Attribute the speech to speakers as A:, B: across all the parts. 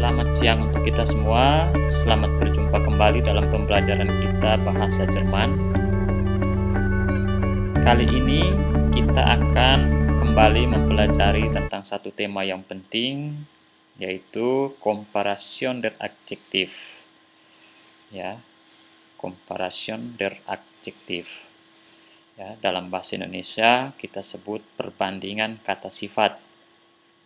A: Selamat siang untuk kita semua. Selamat berjumpa kembali dalam pembelajaran kita bahasa Jerman. Kali ini kita akan kembali mempelajari tentang satu tema yang penting, yaitu Comparation der Adjektiv. Ya, Comparation der Adjektiv. Ya, dalam bahasa Indonesia kita sebut perbandingan kata sifat.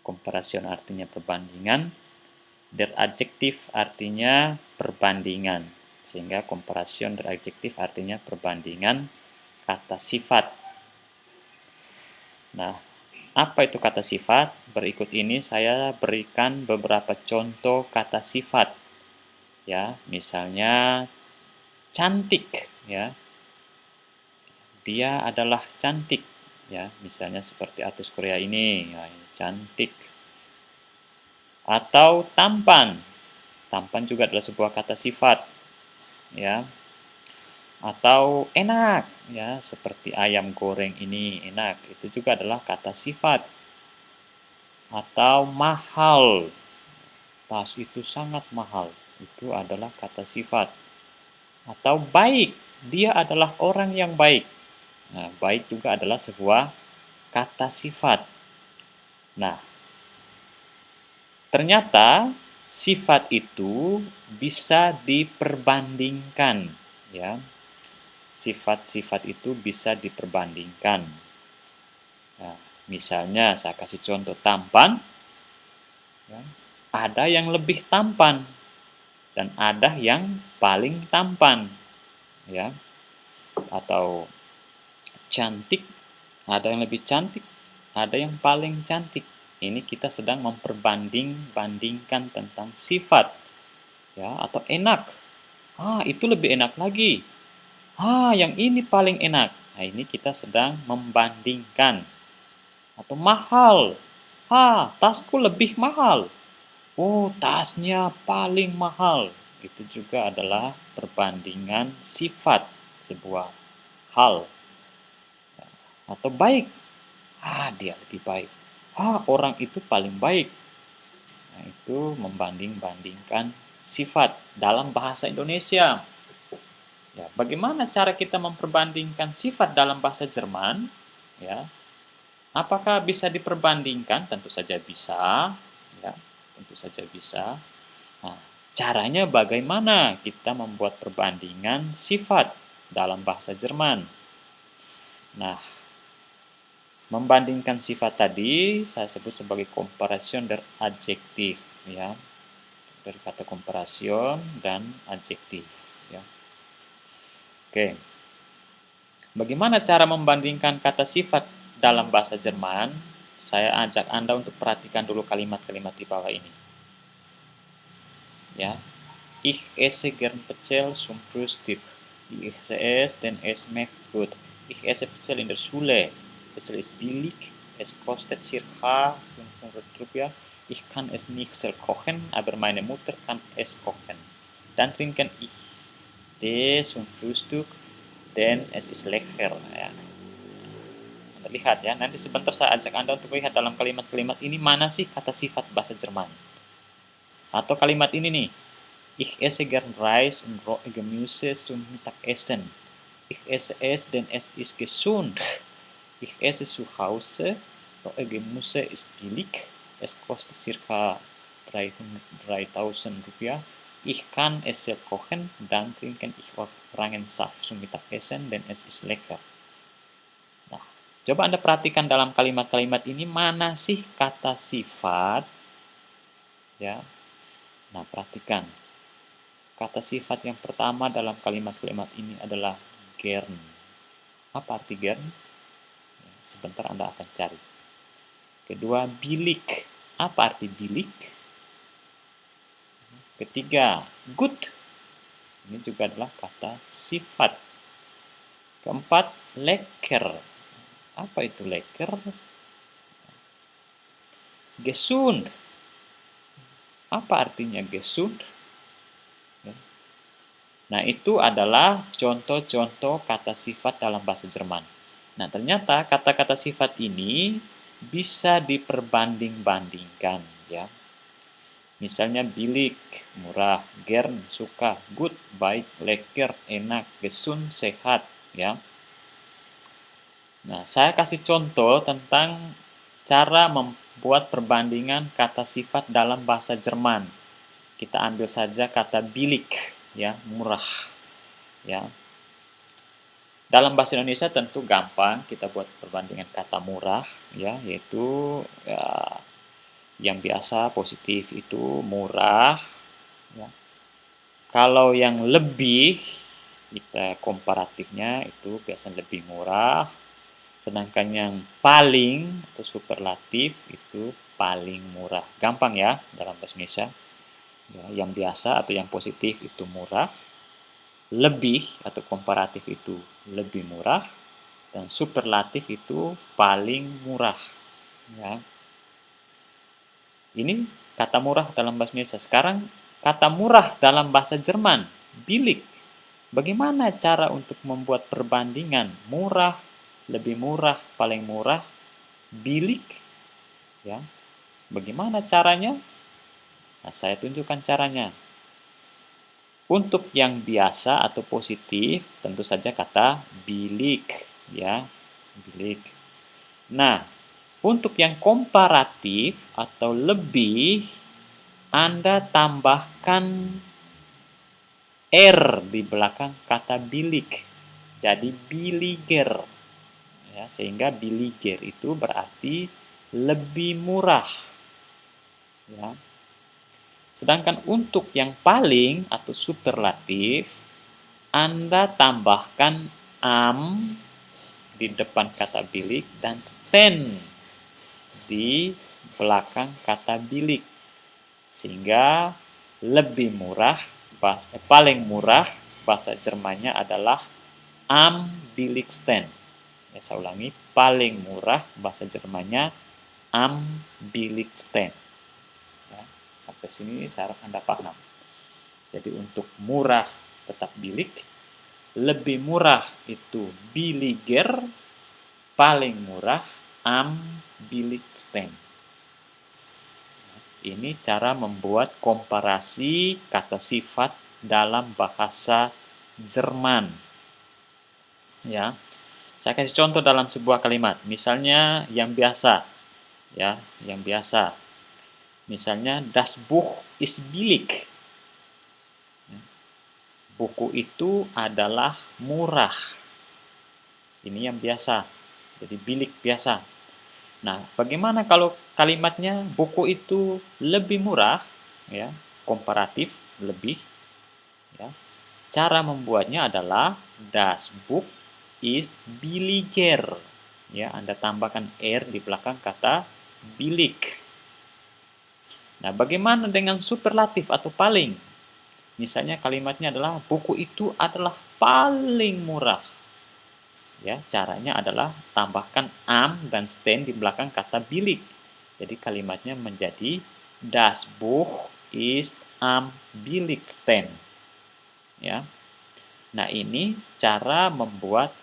A: Comparation artinya perbandingan. Der Adjektiv artinya perbandingan, sehingga Comparation der Adjektiv artinya perbandingan kata sifat. Nah, apa itu kata sifat? Berikut ini saya berikan beberapa contoh kata sifat. Ya, misalnya cantik, ya. Dia adalah cantik, ya. Misalnya seperti artis Korea ini, ya, cantik. Atau tampan. Tampan juga adalah sebuah kata sifat, ya. Atau enak, ya, seperti ayam goreng ini enak, itu juga adalah kata sifat. Atau mahal, tas itu sangat mahal, itu adalah kata sifat. Atau baik, dia adalah orang yang baik. Nah, baik juga adalah sebuah kata sifat. Nah, ternyata sifat itu bisa diperbandingkan, ya. Sifat-sifat itu bisa diperbandingkan. Nah, misalnya saya kasih contoh tampan, ya. Ada yang lebih tampan dan ada yang paling tampan, ya. Atau cantik, ada yang lebih cantik, ada yang paling cantik. Ini kita sedang memperbanding-bandingkan tentang sifat, ya. Atau enak, itu lebih enak lagi. Yang ini paling enak. Nah, ini kita sedang membandingkan. Atau mahal, tasku lebih mahal. Oh, tasnya paling mahal. Itu juga adalah perbandingan sifat sebuah hal. Atau baik, dia lebih baik. Orang itu paling baik. Nah, itu membanding-bandingkan sifat dalam bahasa Indonesia. Ya, bagaimana cara kita memperbandingkan sifat dalam bahasa Jerman? Ya, apakah bisa diperbandingkan? Tentu saja bisa. Ya, tentu saja bisa. Nah, caranya bagaimana kita membuat perbandingan sifat dalam bahasa Jerman? Nah, membandingkan sifat tadi saya sebut sebagai Comparation der Adjektiv, ya. Dari kata Comparation dan adjektif, ya. Oke. Bagaimana cara membandingkan kata sifat dalam bahasa Jerman? Saya ajak Anda untuk perhatikan dulu kalimat-kalimat di bawah ini. Ya. Ich esse gern Pecel zum Frühstück. Ich esse es, denn es schmeckt gut. Ich esse Pecel in der Schule. Pecel ist billig. Es kostet circa 500 Rupiah. Ich kann es nicht selbst kochen, aber meine Mutter kann es kochen. Dann trinken ich Tee zum Frühstück, denn es ist lecker. Ya. Anda lihat, ya, nanti sebentar saya ajak Anda untuk lihat dalam kalimat-kalimat ini mana sih kata sifat bahasa Jerman. Atau kalimat ini nih, ich esse gern Reis und rohe Gemüse zum Mittagessen. Ich esse es, denn es ist gesund. Ich esse zu Hause, rohe Gemüse ist billig. Es kostet circa 3.000 Rupiah. Ich kann es selbst kochen, dann trinken ich Orangensaft zum Mittagessen, denn es ist lecker. Nah, coba Anda perhatikan dalam kalimat-kalimat ini mana sih kata sifat, ya. Nah, perhatikan. Kata sifat yang pertama dalam kalimat-kalimat ini adalah gern. Apa arti gern? Sebentar Anda akan cari. Kedua, bilik. Apa arti bilik? Ketiga, gut. Ini juga adalah kata sifat. Keempat, lecker. Apa itu lecker? Gesund. Apa artinya gesund? Nah, itu adalah contoh-contoh kata sifat dalam bahasa Jerman. Nah, ternyata kata-kata sifat ini bisa diperbanding-bandingkan, ya. Misalnya billig, murah, gern, suka, gut, baik, lekker, enak, gesund, sehat, ya. Nah, saya kasih contoh tentang cara membuat perbandingan kata sifat dalam bahasa Jerman. Kita ambil saja kata billig, ya, murah, ya. Dalam bahasa Indonesia tentu gampang kita buat perbandingan kata murah, ya, yaitu ya, yang biasa positif itu murah, ya. Kalau yang lebih, kita komparatifnya itu biasanya lebih murah, sedangkan yang paling atau superlatif itu paling murah. Gampang ya dalam bahasa Indonesia. Ya, yang biasa atau yang positif itu murah, lebih atau komparatif itu lebih murah, dan superlatif itu paling murah. Ya. Ini kata murah dalam bahasa Indonesia. Sekarang kata murah dalam bahasa Jerman, billig. Bagaimana cara untuk membuat perbandingan murah, lebih murah, paling murah, billig? Ya. Bagaimana caranya? Nah, saya tunjukkan caranya. Untuk yang biasa atau positif, tentu saja kata billig, ya, billig. Nah, untuk yang komparatif atau lebih, Anda tambahkan R di belakang kata billig. Jadi billiger. Ya, sehingga billiger itu berarti lebih murah. Ya. Sedangkan untuk yang paling atau superlatif, Anda tambahkan am di depan kata bilik dan stand di belakang kata bilik. Sehingga lebih murah, paling murah bahasa Jermannya adalah am billigsten. Ya, saya ulangi, paling murah bahasa Jermannya am billigsten. Ya, sampai sini saya harap Anda paham. Jadi untuk murah tetap billig, lebih murah itu billiger, paling murah am billigsten. Ini cara membuat komparasi kata sifat dalam bahasa Jerman. Ya. Saya kasih contoh dalam sebuah kalimat. Misalnya yang biasa. Ya, yang biasa. Misalnya das Buch ist billig. Buku itu adalah murah. Ini yang biasa. Jadi billig biasa. Nah, bagaimana kalau kalimatnya buku itu lebih murah, ya, komparatif lebih, ya. Cara membuatnya adalah das Buch ist billiger. Ya, Anda tambahkan R di belakang kata billig. Nah, bagaimana dengan superlatif atau paling? Misalnya kalimatnya adalah buku itu adalah paling murah. Ya, caranya adalah tambahkan am dan stand di belakang kata billig. Jadi kalimatnya menjadi das Buch ist am billigsten. Ya. Nah, ini cara membuat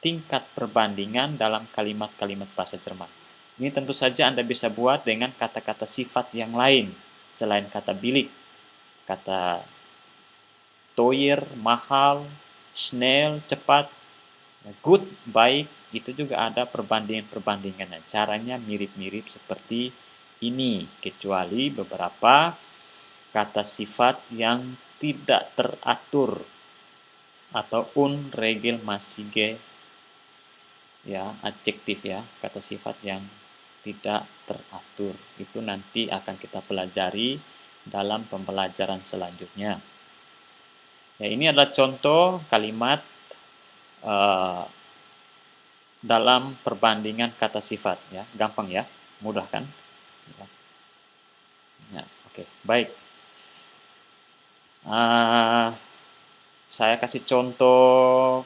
A: tingkat perbandingan dalam kalimat-kalimat bahasa Jerman. Ini tentu saja Anda bisa buat dengan kata-kata sifat yang lain selain kata billig. Kata teuer, mahal, schnell, cepat, good, baik, itu juga ada perbandingan-perbandingannya. Caranya mirip-mirip seperti ini, kecuali beberapa kata sifat yang tidak teratur atau unregelmäßige, ya, adjektif, ya, kata sifat yang tidak teratur. Itu nanti akan kita pelajari dalam pembelajaran selanjutnya. Ya, ini adalah contoh kalimat dalam perbandingan kata sifat, ya. Gampang ya, mudah kan? Ya, oke, baik. Saya kasih contoh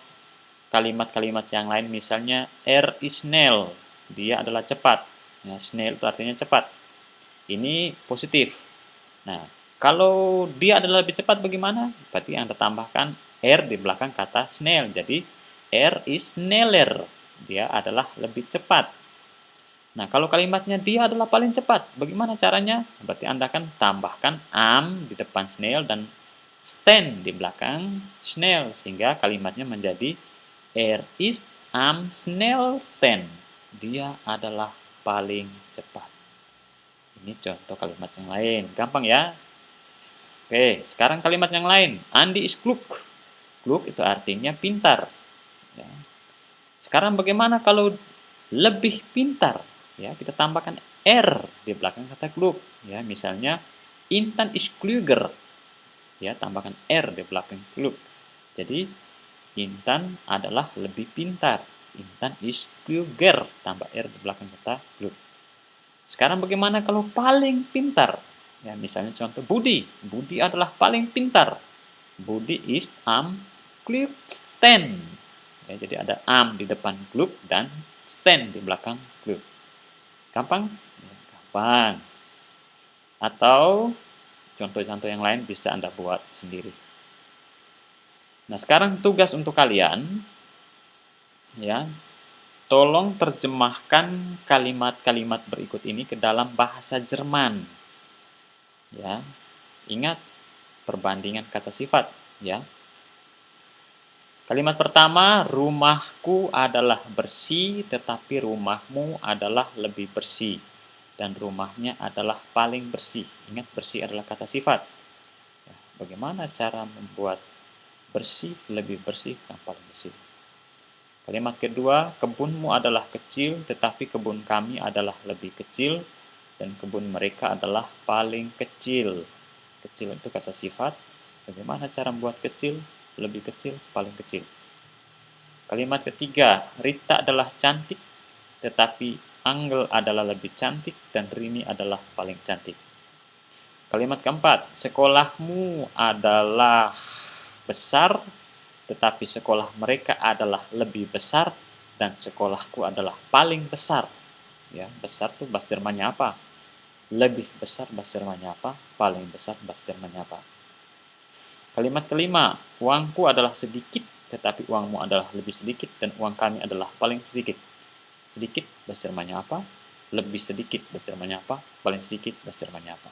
A: kalimat-kalimat yang lain, misalnya is schnell, dia adalah cepat. Ya, schnell itu artinya cepat. Ini positif. Nah, kalau dia adalah lebih cepat bagaimana? Berarti Anda tambahkan R di belakang kata schnell. Jadi, is schneller. Dia adalah lebih cepat. Nah, kalau kalimatnya dia adalah paling cepat, bagaimana caranya? Berarti Anda akan tambahkan am di depan snail dan stand di belakang snail, sehingga kalimatnya menjadi is am snail stand. Dia adalah paling cepat. Ini contoh kalimat yang lain. Gampang ya? Oke, sekarang kalimat yang lain. Andi is klug. Klug itu artinya pintar. Ya. Sekarang bagaimana kalau lebih pintar? Ya, kita tambahkan R di belakang kata klug. Ya, misalnya Intan is kluger. Ya, tambahkan R di belakang klug. Jadi Intan adalah lebih pintar. Intan is kluger. Tambah R di belakang kata klug. Sekarang bagaimana kalau paling pintar? Ya, misalnya contoh Budi. Budi adalah paling pintar. Budi is am klugsten. Ya, jadi ada am di depan klug dan sten di belakang klug. Gampang? Ya, gampang. Atau contoh-contoh yang lain bisa Anda buat sendiri. Nah, sekarang tugas untuk kalian, ya, tolong terjemahkan kalimat-kalimat berikut ini ke dalam bahasa Jerman. Ya, ingat perbandingan kata sifat. Ya. Kalimat pertama, rumahku adalah bersih, tetapi rumahmu adalah lebih bersih. Dan rumahnya adalah paling bersih. Ingat, bersih adalah kata sifat. Ya, bagaimana cara membuat bersih, lebih bersih, dan paling bersih? Kalimat kedua, kebunmu adalah kecil, tetapi kebun kami adalah lebih kecil, dan kebun mereka adalah paling kecil. Kecil itu kata sifat. Bagaimana cara membuat kecil? Lebih kecil, paling kecil. Kalimat ketiga, Rita adalah cantik, tetapi Angel adalah lebih cantik, dan Rini adalah paling cantik. Kalimat keempat, sekolahmu adalah besar, tetapi sekolah mereka adalah lebih besar, dan sekolahku adalah paling besar. Ya, besar tuh bahasa Jermannya apa? Lebih besar bahasa Jermannya apa? Paling besar bahasa Jermannya apa? Kalimat kelima, uangku adalah sedikit, tetapi uangmu adalah lebih sedikit, dan uang kami adalah paling sedikit. Sedikit, bahasa Jermannya apa? Lebih sedikit, bahasa Jermannya apa? Paling sedikit, bahasa Jermannya apa?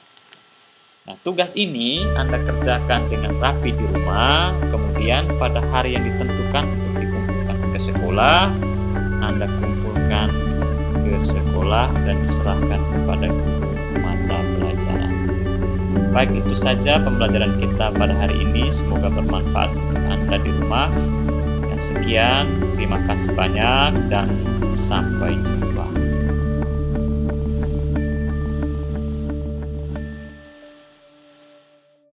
A: Nah, tugas ini Anda kerjakan dengan rapi di rumah, kemudian pada hari yang ditentukan untuk dikumpulkan ke sekolah, Anda kumpulkan ke sekolah dan diserahkan kepada mata pelajaran. Baik, itu saja pembelajaran kita pada hari ini. Semoga bermanfaat untuk Anda di rumah. Sekian, terima kasih banyak dan sampai jumpa.